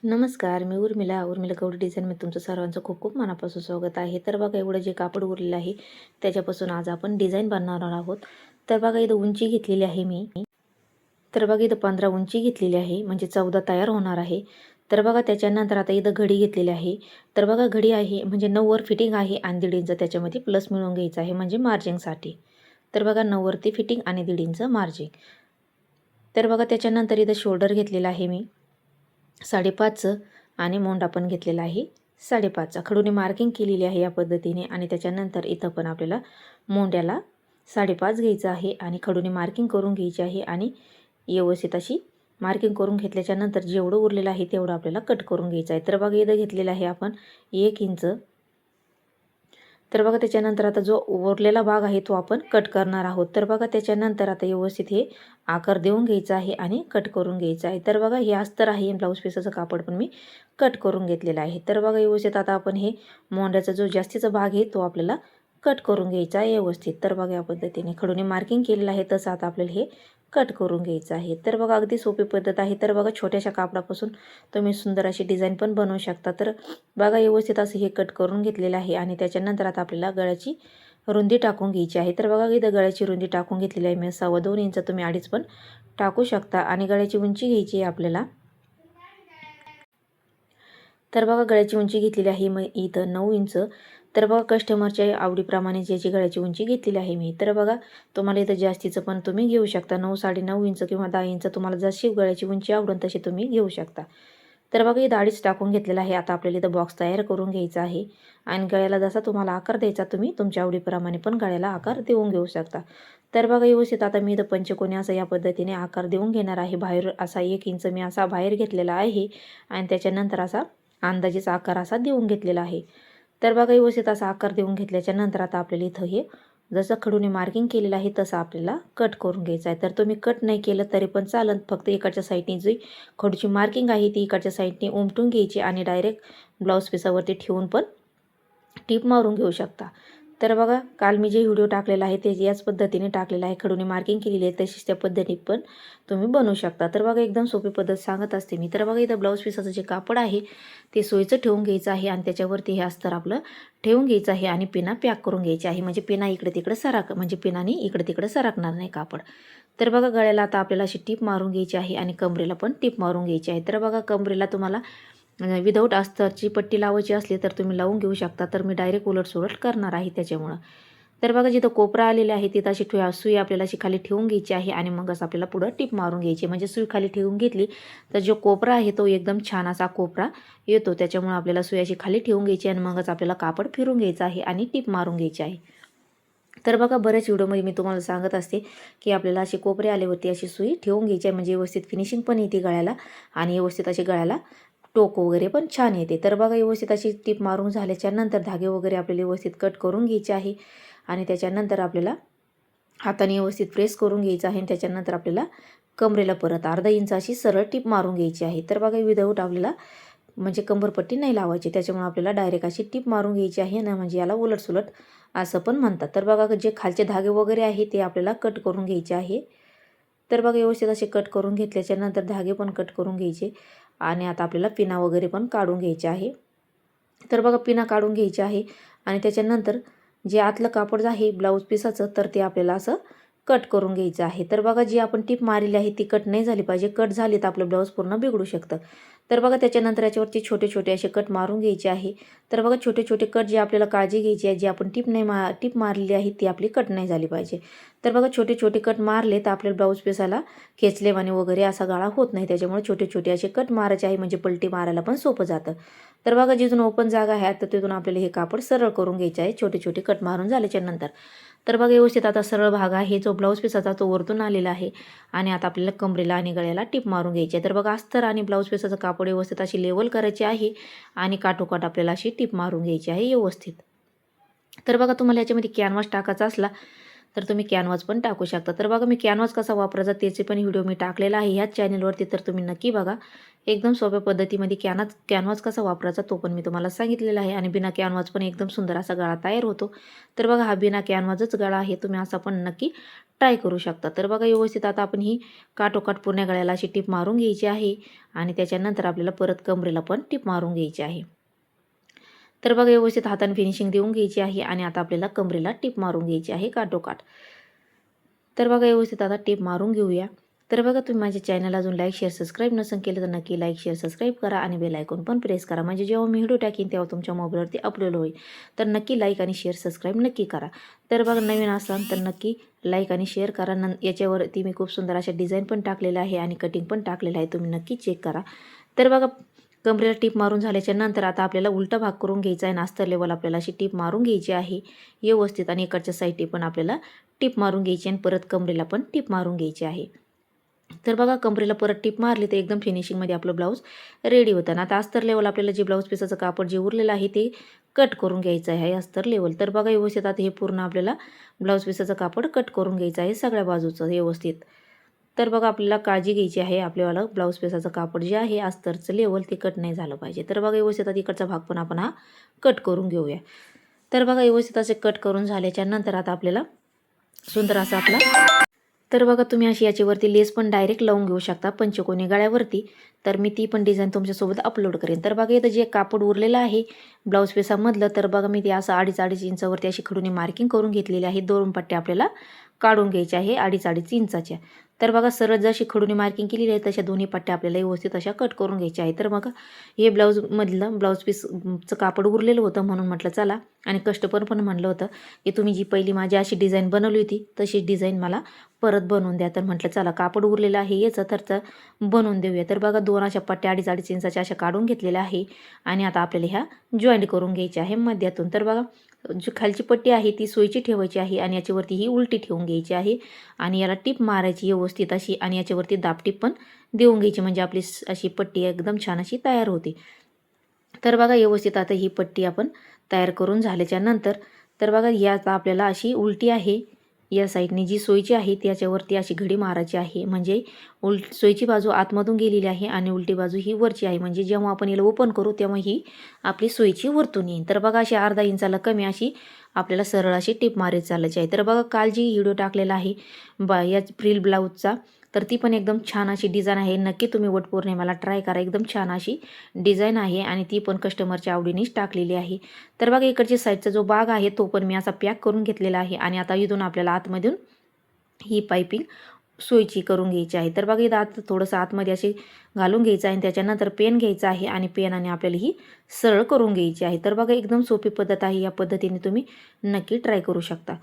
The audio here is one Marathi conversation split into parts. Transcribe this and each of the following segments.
नमस्कार, मी उर्मिला गौडी डिझाईनमध्ये तुमचं सर्वांचं खूप खूप मनापासून स्वागत आहे. तर बघा एवढं जे कापड उरलेलं आहे त्याच्यापासून आज आपण डिझाईन बनवणार आहोत. तर बघा इथं उंची घेतलेली आहे मी. तर बघा इथं 15 उंची घेतलेली आहे, म्हणजे 14 तयार होणार आहे. तर बघा त्याच्यानंतर आता इथं घडी घेतलेली आहे. तर बघा घडी आहे म्हणजे 9 वर फिटिंग आहे आणि 1.5 इंच त्याच्यामध्ये प्लस मिळवून घ्यायचं आहे, म्हणजे मार्जिंगसाठी. तर बघा 9 वरती फिटिंग आणि 1.5 इंच मार्जिंग. तर बघा त्याच्यानंतर इथं शोल्डर घेतलेला आहे मी 5.5चं आणि मोंडा पण घेतलेला आहे 5.5चा. खडूने मार्किंग केलेली आहे या पद्धतीने आणि त्याच्यानंतर इथं पण आपल्याला मोंड्याला 5.5 घ्यायचं आहे आणि खडूने मार्किंग करून घ्यायची आहे आणि व्यवस्थित अशी मार्किंग करून घेतल्याच्यानंतर जेवढं उरलेलं आहे तेवढं आपल्याला कट करून घ्यायचं आहे. तर बघा इथं घेतलेलं आहे आपण 1 इंच. तर बघा त्याच्यानंतर आता जो उरलेला भाग आहे तो आपण कट करणार आहोत. तर बघा त्याच्यानंतर आता व्यवस्थित हे आकार देऊन घ्यायचा आहे आणि कट करून घ्यायचं आहे. तर बघा हे अस्तर आहे, ब्लाऊज पीसाचं कापड पण मी कट करून घेतलेलं आहे. तर बघा व्यवस्थित आता आपण हे मोंड्याचा जो जास्तीचा भाग आहे तो आपल्याला कट करून घ्यायचा आहे व्यवस्थित. तर बघा या पद्धतीने खडूने मार्किंग केलेलं आहे तसं आता आपल्याला हे कट करून घ्यायचं आहे. तर बघा अगदी सोपी पद्धत आहे. तर बघा छोट्याशा कापडापासून तुम्ही सुंदर अशी डिझाईन पण बनवू शकता. तर बघा व्यवस्थित असं हे कट करून घेतलेलं आहे आणि त्याच्यानंतर आता आपल्याला गळ्याची रुंदी टाकून घ्यायची आहे. तर बघा इथं गळ्याची रुंदी टाकून घेतलेली आहे मी 2.25 इंच. तुम्ही 2.5 पण टाकू शकता आणि गळ्याची उंची घ्यायची आहे आपल्याला. तर बघा गळ्याची उंची घेतलेली आहे मग इथं 9 इंच. तर बघा कस्टमरच्या आवडीप्रमाणे ज्याची गळ्याची उंची घेतलेली आहे मी. तर बघा तुम्हाला इथं जास्तीचं पण तुम्ही घेऊ शकता. 9, 9.5 इंच किंवा 10 इंच तुम्हाला जशी गळ्याची उंची आवडेल तशी तुम्ही घेऊ शकता. तर बघा इथं 2.5 टाकून घेतलेला आहे. आता आपल्याला इथं बॉक्स तयार करून घ्यायचा आहे आणि गळ्याला जसा तुम्हाला आकार द्यायचा तुम्ही तुमच्या आवडीप्रमाणे पण गळ्याला आकार देऊन घेऊ शकता. तर बघा व्यवस्थित आता मी इथं पंचकोनी असं या पद्धतीने आकार देऊन घेणार आहे. बाहेर असा 1 इंच मी असा बाहेर घेतलेला आहे आणि त्याच्यानंतर असा अंदाजेचा आकार असा देऊन घेतलेला आहे. तर बघा व्यवस्थित असा आकार देऊन घेतल्याच्या नंतर आता आपल्याला इथं हे जसं खडूने मार्किंग केलेलं आहे तसं आपल्याला कट करून घ्यायचं आहे. तर तुम्ही कट नाही केलं तरी पण चालेल, फक्त इकडच्या साईडने जी खडूची मार्किंग आहे ती इकडच्या साईडने उमटून घ्यायची आणि डायरेक्ट ब्लाऊज पिसावरती ठेवून पण टीप मारून घेऊ शकता. तर बघा काल मी जे व्हिडिओ टाकलेला आहे ते याच पद्धतीने टाकलेला आहे. खडूने मार्किंग केलेली आहे तशीच त्या पद्धतीने पण तुम्ही बनवू शकता. तर बघा एकदम सोपी पद्धत सांगत असते मी. तर बघा इथं ब्लाऊज पिसाचं जे कापड आहे ते सोयीचं ठेवून घ्यायचं आहे आणि त्याच्यावरती हे अस्तर आपलं ठेवून घ्यायचं आहे आणि पिना पॅक करून घ्यायची आहे. म्हणजे पिना इकडे तिकडे म्हणजे पिनाने इकडे तिकडे सरकणार नाही कापड. तर बघा गळ्याला आता आपल्याला अशी टीप मारून घ्यायची आहे आणि कमरेला पण टीप मारून घ्यायची आहे. तर बघा कमरेला तुम्हाला विदाऊट अस्तरची पट्टी लावायची असली तर तुम्ही लावून घेऊ शकता. तर मी डायरेक्ट उलटसुलट करणार आहे त्याच्यामुळं. तर बघा जिथं कोपरा आलेला आहे तिथं अशी सुई आपल्याला अशी खाली ठेवून घ्यायची आहे आणि मगच आपल्याला पुढं टीप मारून घ्यायची. म्हणजे सुई खाली ठेवून घेतली तर जो कोपरा आहे तो एकदम छान असा कोपरा येतो. त्याच्यामुळे आपल्याला सुई अशी खाली ठेवून घ्यायची आणि मगच आपल्याला कापड फिरून घ्यायचं आहे आणि टीप मारून घ्यायची आहे. तर बघा बऱ्याच व्हिडिओमध्ये मी तुम्हाला सांगत असते की आपल्याला अशी कोपरे आल्यावरती अशी सुई ठेवून घ्यायची आहे, म्हणजे व्यवस्थित फिनिशिंग पण येते गळ्याला आणि व्यवस्थित अशी गळ्याला टोक वगैरे पण छान येते. तर बघा व्यवस्थित अशी टीप मारून झाल्याच्या नंतर धागे वगैरे आपल्याला व्यवस्थित कट करून घ्यायचे आहे आणि त्याच्यानंतर आपल्याला हाताने व्यवस्थित प्रेस करून घ्यायचं आहे आणि त्याच्यानंतर आपल्याला कमरेला परत अर्धा इंच अशी सरळ टीप मारून घ्यायची आहे. तर बघा विदाऊट आपल्याला म्हणजे कंबरपट्टी नाही लावायची, त्याच्यामुळे आपल्याला डायरेक्ट अशी टीप मारून घ्यायची आहे ना, म्हणजे याला उलटसुलट असं पण म्हणतात. तर बघा जे खालचे धागे वगैरे आहे ते आपल्याला कट करून घ्यायचे आहे. तर बघा व्यवस्थित असे कट करून घेतल्याच्या नंतर धागे पण कट करून घ्यायचे आणि आता आपल्याला पिना वगैरे पण काढून घ्यायचे आहे. तर बघा पिना काढून घ्यायची आहे आणि त्याच्यानंतर जे आतलं कापड आहे ब्लाऊज पिसाचं तर ते आपल्याला असं कट करून घ्यायचं आहे. तर बघा जी आपण टीप मारलेली आहे ती कट नाही झाली पाहिजे. कट झाली तर आपलं ब्लाऊज पूर्ण बिघडू शकतं. तर बघा त्याच्यानंतर याच्यावरती छोटे छोटे असे कट मारून घ्यायचे आहे. तर बघा छोटे छोटे कट जे आपल्याला काळजी घ्यायची आहे, जी आपण टीप मारलेली आहे ती आपली कट नाही झाली पाहिजे. तर बघा छोटे छोटे कट मारले तर आपल्याला ब्लाऊज पिसाला खेचलेवाने वगैरे असा गाळा होत नाही. त्याच्यामुळे छोटे छोटे असे कट मारायचे आहे, म्हणजे पलटी मारायला पण सोपं जातं. तर बघा जिथून ओपन जागा आहे तर तिथून आपल्याला हे कापड सरळ करून घ्यायचे आहे छोटे छोटे कट मारून झाल्याच्या नंतर. तर बघा व्यवस्थित आता सरळ भाग आहे जो ब्लाऊज पिसाचा तो वरतून आलेला आहे आणि आता आपल्याला कमरेला आणि गळ्याला टीप मारून घ्यायची आहे. तर बघा अस्तर आणि ब्लाऊज पिसाचं कापड व्यवस्थित अशी लेवल करायची आहे आणि काठोकाठ आपल्याला अशी टीप मारून घ्यायची आहे व्यवस्थित. तर बघा तुम्हाला याच्यामध्ये कॅनव्हास टाकायचा असला तर तुम्ही कॅनव्हास पण टाकू शकता. तर बघा मी कॅनव्हास कसा वापरायचा त्याचे पण व्हिडिओ मी टाकलेला आहे ह्याच चॅनलवरती, तर तुम्ही नक्की बघा. एकदम सोप्या पद्धतीमध्ये कॅनव्हास कसा वापरायचा तो पण मी तुम्हाला सांगितलेला आहे आणि बिना कॅनव्हास पण एकदम सुंदर असा गळा तयार होतो. तर बघा हा बिना कॅनव्हासच गळा आहे, तुम्ही असा पण नक्की ट्राय करू शकता. तर बघा व्यवस्थित आता आपण ही काठोकाठ पूर्ण गळ्याला अशी टीप मारून घ्यायची आहे आणि त्याच्यानंतर आपल्याला परत कमरेला पण टीप मारून घ्यायची आहे. तर बघा व्यवस्थित हाताने फिनिशिंग देऊन घ्यायची आहे आणि आता आपल्याला कमरेला टीप मारून घ्यायची आहे काठोकाठ. तर बघा व्यवस्थित आता टीप मारून घेऊया. तर बघा तुम्ही माझ्या चॅनल अजून लाईक शेअर सबस्क्राईब नसेल केलं तर नक्की लाईक शेअर सबस्क्राईब करा आणि बेल आयकॉन पण प्रेस करा, म्हणजे जेव्हा मी व्हिडिओ टाकीन तेव्हा तुमच्या मोबाईलवरती अपलोड होईल. तर नक्की लाईक आणि शेअर सबस्क्राईब नक्की करा. तर बघा नवीन असाल तर नक्की लाईक आणि शेअर करा. याच्यावरती मी खूप सुंदर अशा डिझाईन पण टाकलेल्या आहे आणि कटिंग पण टाकलेलं आहे, तुम्ही नक्की चेक करा. तर बघा कमरेला टीप मारून झाल्याच्या नंतर आता आपल्याला उलटा भाग करून घ्यायचा आहे आणि अस्तर लेवल आपल्याला अशी टीप मारून घ्यायची आहे व्यवस्थित आणि इकडच्या साईडने पण आपल्याला टीप मारून घ्यायची आणि परत कमरेला पण टीप मारून घ्यायची आहे. तर बघा कमरेला परत टीप मारली तर एकदम फिनिशिंगमध्ये आपलं ब्लाऊज रेडी होतं. आणि आता अस्तर लेवल आपल्याला जे ब्लाऊज पीसाचं कापड जे उरलेलं आहे ते कट करून घ्यायचं आहे अस्तर लेवल. तर बघा व्यवस्थित आता हे पूर्ण आपल्याला ब्लाऊज पीसाचं कापड कट करून घ्यायचं आहे सगळ्या बाजूचं व्यवस्थित. तर बघा आपल्याला काळजी घ्यायची आहे, आपल्याला ब्लाऊज पीसाचं कापड जे आहे अस्तरचं लेवल ते कट नाही झालं पाहिजे. तर बघा व्यवस्थित आता इकडचा भाग पण आपण हा कट करून घेऊया. तर बघा व्यवस्थित असे कट करून झाल्याच्या नंतर आता आपल्याला सुंदर असा आपला, तर बघा तुम्ही अशी याच्यावरती लेस पण डायरेक्ट लावून घेऊ शकता पंचकोनी गळ्यावरती. तर मी ती पण डिझाईन तुमच्यासोबत अपलोड करेन. तर बघा इथं जे कापड उरलेलं आहे ब्लाऊज पीसामधलं, तर बघा मी ते असं 2.5 इंचावरती अशी खडूनी मार्किंग करून घेतलेली आहे. 2 पट्ट्या आपल्याला काढून घ्यायच्या आहे 2.5 इंचाच्या. तर बघा सरळ जशी खडूनी मार्किंग केलेली आहे तशा दोन्ही पट्ट्या आपल्याला व्यवस्थित अशा कट करून घ्यायच्या आहे. तर बघा हे ब्लाऊजमधलं ब्लाऊज पीसचं कापड उरलेलं होतं म्हणून म्हटलं चला, आणि कस्टमर पण म्हणलं होतं की तुम्ही जी पहिली माझी अशी डिझाईन बनवली होती तशीच डिझाईन मला परत बनवून द्या. तर म्हटलं चला कापड उरलेलं आहे याचं तर बनवून देऊया. तर बघा 2 अशा पट्ट्या 2.5 इंचाच्या अशा काढून घेतलेल्या आहे आणि आता आपल्याला ह्या जॉईंट करून घ्यायच्या आहे मध्यातून. तर बघा जी खालची पट्टी आहे ती सोयीची ठेवायची आहे आणि याच्यावरती ही उलटी ठेवून घ्यायची आहे आणि याला टीप मारायची व्यवस्थित अशी आणि याच्यावरती दाबटीप पण देऊन घ्यायची, म्हणजे आपली अशी पट्टी एकदम छान अशी तयार होते. तर बघा व्यवस्थित आता ही पट्टी आपण तयार करून झाल्याच्या नंतर, तर बघा यात आपल्याला अशी उलटी आहे या साईडने जी सोयीची आहे त्याच्यावरती अशी घडी मारायची आहे, म्हणजे सोयीची बाजू आतमधून गेलेली आहे आणि उलटी बाजू ही वरची आहे, म्हणजे जेव्हा आपण याला ओपन करू तेव्हा ही आपली सोयीची वरतून येईल. तर बघा अशी अर्धा इंचाला कमी अशी आपल्याला सरळ अशी टीप मारत चालायची आहे. तर बघा काल जी व्हिडिओ टाकलेला आहे या फ्रिल ब्लाऊजचा, तर ती पण एकदम छान अशी डिझाईन आहे. नक्की तुम्ही वटपौर्णिमेला ट्राय करा, एकदम छान अशी डिझाईन आहे आणि ती पण कस्टमरच्या आवडीनेच टाकलेली आहे. तर बघा इकडच्या साईडचा जो भाग आहे तो पण मी असा पॅक करून घेतलेला आहे आणि आता इथून आपल्याला आतमधून ही पायपिंग सोयीची करून घ्यायची आहे. तर बघा इथं आत थोडंसं आतमध्ये अशी घालून घ्यायचं आहे आणि त्याच्यानंतर पेन घ्यायचा आहे आणि पेनाने आपल्याला ही सरळ करून घ्यायची आहे. तर बघा एकदम सोपी पद्धत आहे, या पद्धतीने तुम्ही नक्की ट्राय करू शकता.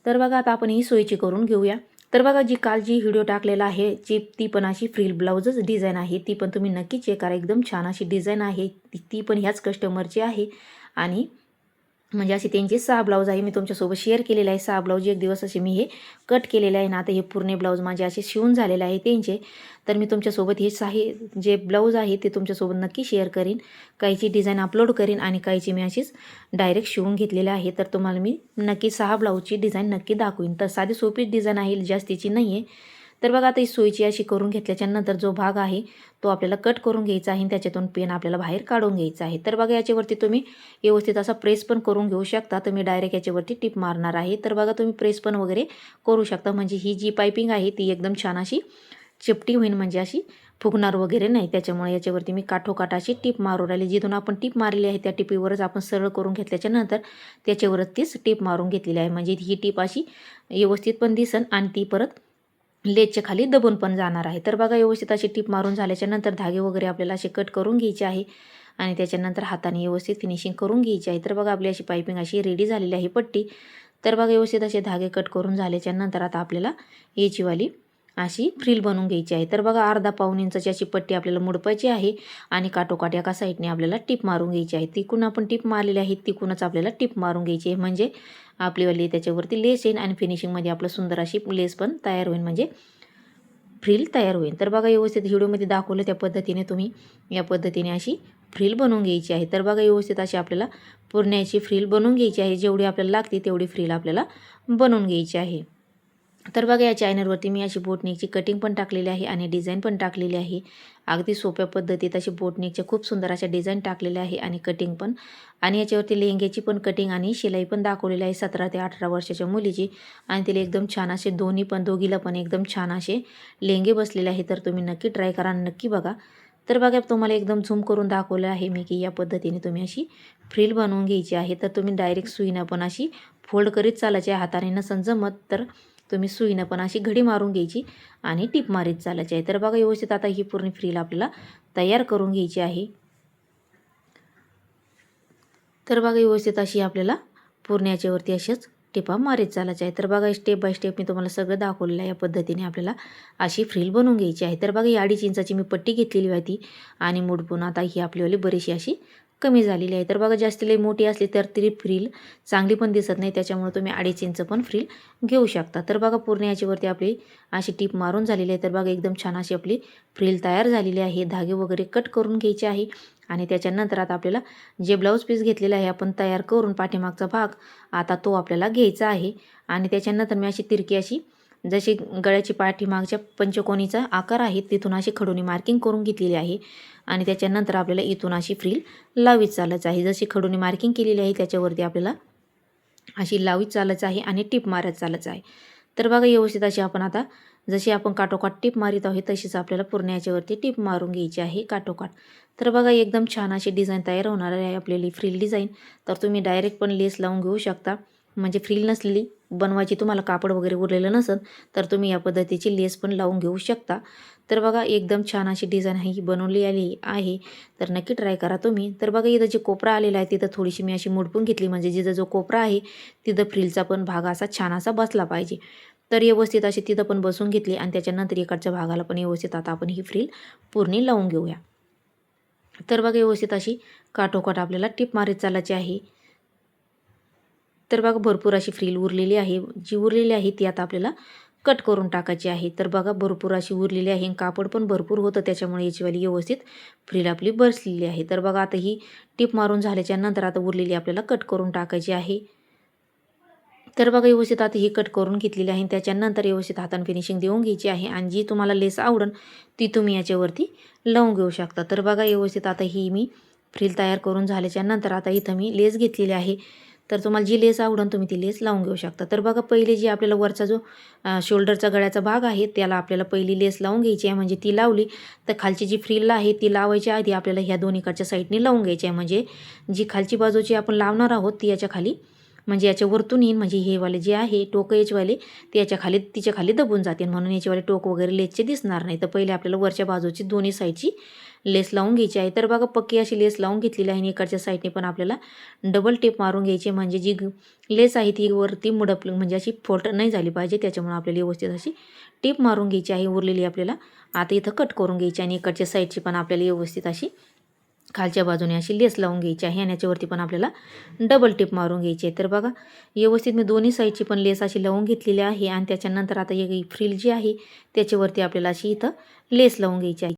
तर बघा आता आपण ही सोयीची करून घेऊया. तर बघा काल जी व्हिडिओ टाकलेला आहे ती पण अशी फ्रिल ब्लाऊजच डिझाईन आहे, ती पण तुम्ही नक्की चेक करा. एकदम छान अशी डिझाईन आहे, ती पण ह्याच कस्टमरची आहे आणि म्हणजे असे त्यांचे 6 ब्लाऊज आहे, मी तुमच्यासोबत शेअर केलेले आहे. 6 ब्लाऊज एक दिवस असे मी हे कट केलेले आहे ना. आता हे पूर्ण ब्लाऊज माझे असे शिवून झालेले आहे त्यांचे. तर मी तुमच्यासोबत हे जे ब्लाऊज आहे ते तुमच्यासोबत नक्की शेअर करीन. काहीची डिझाईन अपलोड करीन आणि काहीची मी अशीच डायरेक्ट शिवून घेतलेले आहे. तर तुम्हाला मी नक्की 6 ब्लाऊजची डिझाईन नक्की दाखवीन. तर साधी सोपीच डिझाईन आहे, जास्तीची नाही आहे. तर बघा आता ही सोयीची अशी करून घेतल्याच्या नंतर जो भाग आहे तो आपल्याला कट करून घ्यायचा आहे आणि त्याच्यातून पेन आपल्याला बाहेर काढून घ्यायचा आहे. तर बघा याच्यावरती तुम्ही व्यवस्थित असा प्रेस पण करून घेऊ शकता. तर मी डायरेक्ट याच्यावरती टिप मारणार आहे. तर बघा तुम्ही प्रेस पण वगैरे करू शकता, म्हणजे ही जी पायपिंग आहे ती एकदम छान अशी चिपटी होईल, म्हणजे अशी फुगणार वगैरे नाही. त्याच्यामुळे याच्यावरती मी काठोकाठ अशी टीप मारून राहिली. जिथून आपण टीप मारली आहे त्या टिपीवरच आपण सरळ करून घेतल्याच्या नंतर त्याच्यावरच तीच टीप मारून घेतलेली आहे, म्हणजे ही टीप अशी व्यवस्थित पण दिसन आणि ती परत लेसच्या खाली दबून पण जाणार आहे. तर बघा व्यवस्थित अशी टीप मारून झाल्याच्या नंतर धागे वगैरे आपल्याला असे कट करून घ्यायचे आहे आणि त्याच्यानंतर हाताने व्यवस्थित फिनिशिंग करून घ्यायची आहे. तर बघा आपली अशी पायपिंग अशी रेडी झालेली आहे पट्टी. तर बघा व्यवस्थित असे धागे कट करून झाल्याच्या नंतर आता आपल्याला याचीवाली अशी फ्रिल बनवून घ्यायची आहे. तर बघा अर्धा पाऊण इंचाची अशी पट्टी आपल्याला मुडपायची आहे आणि काठोकाठ एका साईडने आपल्याला टीप मारून घ्यायची आहे. तिकून आपण टीप मारलेली आहे तिकूनच आपल्याला टीप मारून घ्यायची आहे, म्हणजे आपलीवाली त्याच्यावरती लेस येईल आणि फिनिशिंगमध्ये आपलं सुंदर अशी लेस पण तयार होईल, म्हणजे फ्रिल तयार होईल. तर बघा व्यवस्थित व्हिडिओमध्ये दाखवलं त्या पद्धतीने तुम्ही या पद्धतीने अशी फ्रिल बनवून घ्यायची आहे. तर बघा व्यवस्थित अशी आपल्याला पुरण्याची फ्रिल बनवून घ्यायची आहे. जेवढी आपल्याला लागते तेवढी फ्रिल आपल्याला बनवून घ्यायची आहे. तर बघा या चॅनलवरती मी अशी बोटनेकची कटिंग पण टाकलेली आहे आणि डिझाईन पण टाकलेली आहे. अगदी सोप्या पद्धतीत अशी बोटनेकच्या खूप सुंदर अशा डिझाईन टाकलेल्या आहे आणि कटिंग पण, आणि याच्यावरती लेहंग्याची पण कटिंग आणि शिलाई पण दाखवलेली आहे 17 ते 18 वर्षाच्या मुलीची. आणि तिला एकदम छान असे दोघीला पण एकदम छान असे लेहंगे बसलेले आहे. तर तुम्ही नक्की ट्राय करा, नक्की बघा. तर बघा तुम्हाला एकदम झूम करून दाखवलं आहे मी की या पद्धतीने तुम्ही अशी फ्रिल बनवून घ्यायची आहे. तर तुम्ही डायरेक्ट सुईनं पण अशी फोल्ड करीत चालायची आहे. हाताने नसन जमत तर तुम्ही सुईनं पण अशी घडी मारून घ्यायची आणि टिप मारीत चालायची आहे. तर बघा व्यवस्थित आता ही पूर्ण फ्रिल आपल्याला तयार करून घ्यायची आहे. तर बघा व्यवस्थित अशी आपल्याला पूर्ण याच्यावरती अशाच टिपा मारीत चालायच्या आहे. तर बघा स्टेप बाय स्टेप मी तुम्हाला सगळं दाखवलेलं आहे. या पद्धतीने आपल्याला अशी फ्रिल बनवून घ्यायची आहे. तर बघा ही 2.5 इंचाची मी पट्टी घेतलेली होती आणि मुडपून आता ही आपलीवाली बरीचशी अशी कमी झालेली आहे. तर बघा जास्त लई मोठी असली तर ती फ्रिल चांगली पण दिसत नाही, त्याच्यामुळे तुम्ही 2.5 इंच पण फ्रिल घेऊ शकता. तर बघा पूर्ण याच्यावरती आपली अशी टीप मारून झालेली आहे. तर बघा एकदम छान अशी आपली फ्रिल तयार झालेली आहे. धागे वगैरे कट करून घ्यायचे आहे आणि त्याच्यानंतर आता आपल्याला जे ब्लाऊज पीस घेतलेला आहे आपण तयार करून पाठीमागचा भाग, आता तो आपल्याला घ्यायचा आहे. आणि त्याच्यानंतर मी अशी तिरकी अशी जशी गळ्याची पाठीमागच्या पंचकोनीचा आकार आहे तिथून अशी खडूनी मार्किंग करून घेतलेली आहे. आणि त्याच्यानंतर आपल्याला इथून अशी फ्रिल लावीत चालायचं आहे. जशी खडूनी मार्किंग केलेली आहे त्याच्यावरती आपल्याला अशी लावीत चालायचं आहे आणि टिप मारत चालायचं आहे. तर बघा व्यवस्थित अशी आपण आता जशी आपण काठोकाठ टिप मारित आहोत तशीच आपल्याला पूर्ण याच्यावरती टिप मारून घ्यायची आहे काठोकाठ. तर बघा एकदम छान अशी डिझाईन तयार होणार आहे आपल्याला फ्रिल डिझाईन. तर तुम्ही डायरेक्ट पण लेस लावून घेऊ शकता. म्हणजे फ्रिल नसलेली बनवायची तुम्हाला कापड वगैरे उरलेलं नसेल तर तुम्ही या पद्धतीची लेस पण लावून घेऊ शकता. तर बघा एकदम छान अशी डिझाईन ही बनवली आली आहे. तर नक्की ट्राय करा तुम्ही. तर बघा इथं जे कोपरा आलेला आहे तिथं थोडीशी मी अशी मुडपून घेतली, म्हणजे जिथं जो कोपरा आहे तिथं फ्रिलचा पण भाग असा छान असा बसला पाहिजे. तर व्यवस्थित अशी तिथं पण बसून घेतली आणि त्याच्यानंतर इकडच्या भागाला पण व्यवस्थित आता आपण ही फ्रिल पूर्ण लावून घेऊया. तर बघा व्यवस्थित अशी काठोकाठ आपल्याला टिप मारीत चालायची आहे. तर बघा भरपूर अशी फ्रिल उरलेली आहे. जी उरलेली आहे ती आता आपल्याला कट करून टाकायची आहे. तर बघा भरपूर अशी उरलेली आहे, कापड पण भरपूर होतं त्याच्यामुळे याचीवाली व्यवस्थित फ्रिल आपली बसलेली आहे. तर बघा आता ही टिप मारून झाल्याच्या नंतर आता उरलेली आपल्याला कट करून टाकायची आहे. तर बघा व्यवस्थित आता ही कट करून घेतलेली आहे. त्याच्यानंतर व्यवस्थित हाताने फिनिशिंग देऊन घ्यायची आहे आणि जी तुम्हाला लेस आवडेल ती तुम्ही याच्यावरती लावून घेऊ शकता. तर बघा व्यवस्थित आता ही मी फ्रिल तयार करून झाल्याच्या नंतर आता इथं मी लेस घेतलेली आहे. तर तुम्हाला जी लेस आवडेल तुम्ही ती लेस लावून घेऊ शकता. तर बघा पहिले जी आपल्याला वरचा जो शोल्डरचा गळ्याचा भाग आहे त्याला आपल्याला पहिली लेस लावून घ्यायची आहे. म्हणजे ती लावली तर खालची जी फ्रिल आहे ती लावायच्या आधी आपल्याला ह्या दोन्हीकडच्या साईडने लावून घ्यायची आहे. म्हणजे जी खालची बाजूची आपण लावणार आहोत ती याच्या खाली, म्हणजे याच्या वरतून येईल, म्हणजे हे वाले जे आहे टोक याचेवाले ते याच्या खाली तिच्या खाली दबून जातील, म्हणून याचेवाले टोक वगैरे लेसचे दिसणार नाही. तर पहिले आपल्याला वरच्या बाजूची दोन्ही साईडची लेस लावून घ्यायची आहे. तर बघा पक्की अशी लेस लावून घेतलेली आहे आणि इकडच्या साईडने पण आपल्याला डबल टेप मारून घ्यायची, म्हणजे जी लेस आहे ती वरती मुडप म्हणजे अशी फोल्ड नाही झाली पाहिजे, त्याच्यामुळे आपल्याला व्यवस्थित अशी टेप मारून घ्यायची आहे. उरलेली आपल्याला आता इथं कट करून घ्यायची आणि इकडच्या साईडची पण आपल्याला व्यवस्थित अशी खालच्या बाजूने अशी लेस लावून घ्यायची आहे आणि याच्यावरती पण आपल्याला डबल टिप मारून घ्यायची आहे. तर बघा व्यवस्थित मी दोन्ही साईडची पण लेस अशी लावून घेतलेली आहे आणि त्याच्यानंतर आता ही फ्रिल जी आहे त्याच्यावरती आपल्याला अशी इथं लेस लावून घ्यायची आहे.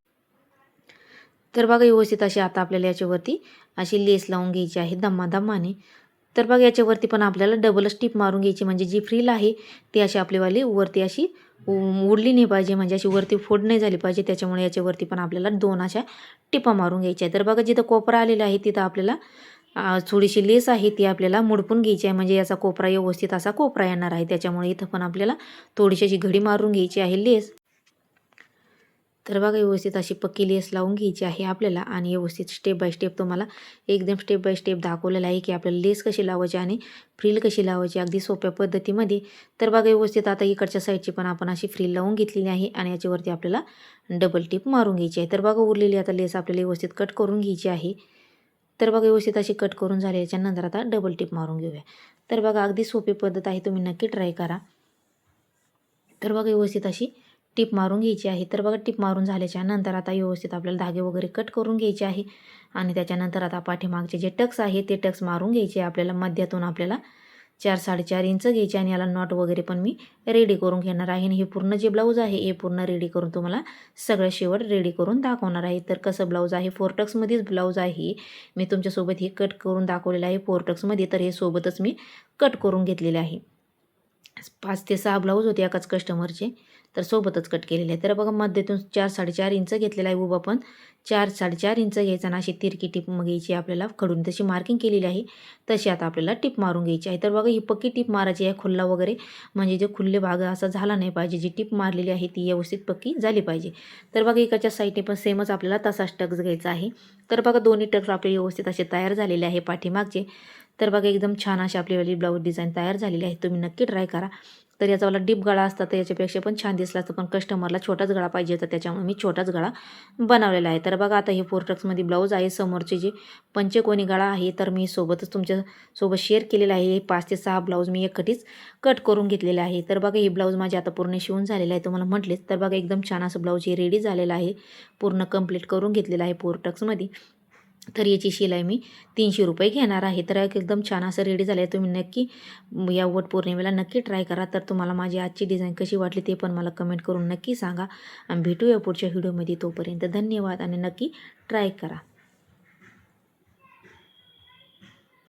तर बघा व्यवस्थित अशी आता आपल्याला याच्यावरती अशी लेस लावून घ्यायची आहे दमाने. तर बघा याच्यावरती पण आपल्याला डबल टिप मारून घ्यायची, म्हणजे जी फ्रिल आहे ती अशी आपलीवाली वरती अशी उडली नाही पाहिजे, म्हणजे अशी वरती फोड नाही झाली पाहिजे, त्याच्यामुळे याच्यावरती पण आपल्याला 2 अशा टिपा मारून घ्यायच्या आहे. तर बघा जिथं कोपरा आलेला आहे तिथं आपल्याला थोडीशी लेस आहे ती आपल्याला मुडपून घ्यायची आहे, म्हणजे याचा कोपरा व्यवस्थित असा कोपरा येणार आहे, त्याच्यामुळे इथं पण आपल्याला थोडीशी अशी घडी मारून घ्यायची आहे लेस. तर बघा व्यवस्थित अशी पक्की लेस लावून घ्यायची आहे आपल्याला आणि व्यवस्थित स्टेप बाय स्टेप तुम्हाला एकदम स्टेप बाय स्टेप दाखवलेलं आहे की आपल्याला लेस कशी लावायची आणि फ्रिल कशी लावायची अगदी सोप्या पद्धतीमध्ये. तर बघा व्यवस्थित आता इकडच्या साईडची पण आपण अशी फ्रिल लावून घेतलेली आहे आणि याच्यावरती आपल्याला डबल टिप मारून घ्यायची आहे. तर बघा उरलेली आता लेस आपल्याला व्यवस्थित कट करून घ्यायची आहे. तर बघा व्यवस्थित अशी कट करून झाल्याच्या नंतर आता डबल टिप मारून घेऊया. तर बघा अगदी सोपी पद्धत आहे, तुम्ही नक्की ट्राय करा. तर बघा व्यवस्थित अशी टिप मारून घ्यायची आहे. तर बघा टिप मारून झाल्याच्या नंतर आता व्यवस्थित आपल्याला धागे वगैरे कट करून घ्यायचे आहे आणि त्याच्यानंतर आता पाठीमागचे जे टक्स आहे ते टक्स मारून घ्यायचे आपल्याला मध्यातून आपल्याला. 4-4.5 इंच घ्यायचे आणि याला नॉट वगैरे पण मी रेडी करून घेणार आहे. आणि हे पूर्ण जे ब्लाऊज आहे हे पूर्ण रेडी करून तुम्हाला सगळं शेवट रेडी करून दाखवणार आहे. तर कसं ब्लाऊज आहे, फोरटक्समध्येच ब्लाऊज आहे. मी तुमच्यासोबत हे कट करून दाखवलेलं आहे फोरटक्समध्ये. तर हे सोबतच मी कट करून घेतलेले आहे. 5 ते 6 ब्लाऊज होते एकाच कस्टमरचे, तर सोबतच कट केलेले आहे. तर बघा मध्येतून 4-4.5 इंच घेतलेला आहे उभा पण. 4-4.5 इंच घ्यायचा आणि अशी तिरकी टिप घ्यायची आपल्याला खडून तशी मार्किंग केलेली आहे. तशी आता आपल्याला टिप मारून घ्यायची आहे. तर बघा ही पक्की टिप मारायची आहे, खुल्ला वगैरे म्हणजे जे खुल्ले भाग असा झाला नाही पाहिजे. जी टिप मारलेली आहे ती व्यवस्थित पक्की झाली पाहिजे. तर बघा इकडच्या साईडने पण सेमच आपल्याला तसाच टक्स घ्यायचा आहे. तर बघा दोन्ही टक्स आपले व्यवस्थित असे तयार झालेले आहे पाठीमागचे. तर बघा एकदम छान अशी आपली ब्लाऊज डिझाईन तयार झालेली आहे. तुम्ही नक्की ट्राय करा. तर याचा डीप गळा असता तर याच्यापेक्षा पण छान दिसला असतं, पण कस्टमरला छोटाच गळा पाहिजे होता त्याच्यामुळे मी छोटाच गळा बनवलेला आहे. तर बघा आता हे फोरटक्समध्ये ब्लाऊज आहे. समोरचे जे पंचकोनी गळा आहे तर मी सोबतच तुमच्यासोबत शेअर केलेला आहे. 5 ते 6 ब्लाऊज मी एकखटीच कट करून घेतलेले आहे. तर बघा हे ब्लाऊज माझे आता पूर्ण शिवून झालेलं आहे तुम्हाला म्हटलेच. तर बघा एकदम छान असं ब्लाऊज हे रेडी झालेलं आहे, पूर्ण कंप्लीट करून घेतलेलं आहे फोरटक्समध्ये. तर याची शिलाई मी 300 रुपये घेणार आहे. तर एकदम छान असं रेडी झालं आहे. तुम्ही नक्की या वटपौर्णिमेला नक्की ट्राय करा. तर तुम्हाला माझी आजची डिझाईन कशी वाटली ते पण मला कमेंट करून नक्की सांगा. आणि भेटूया पुढच्या व्हिडिओमध्ये. तोपर्यंत धन्यवाद आणि नक्की ट्राय करा.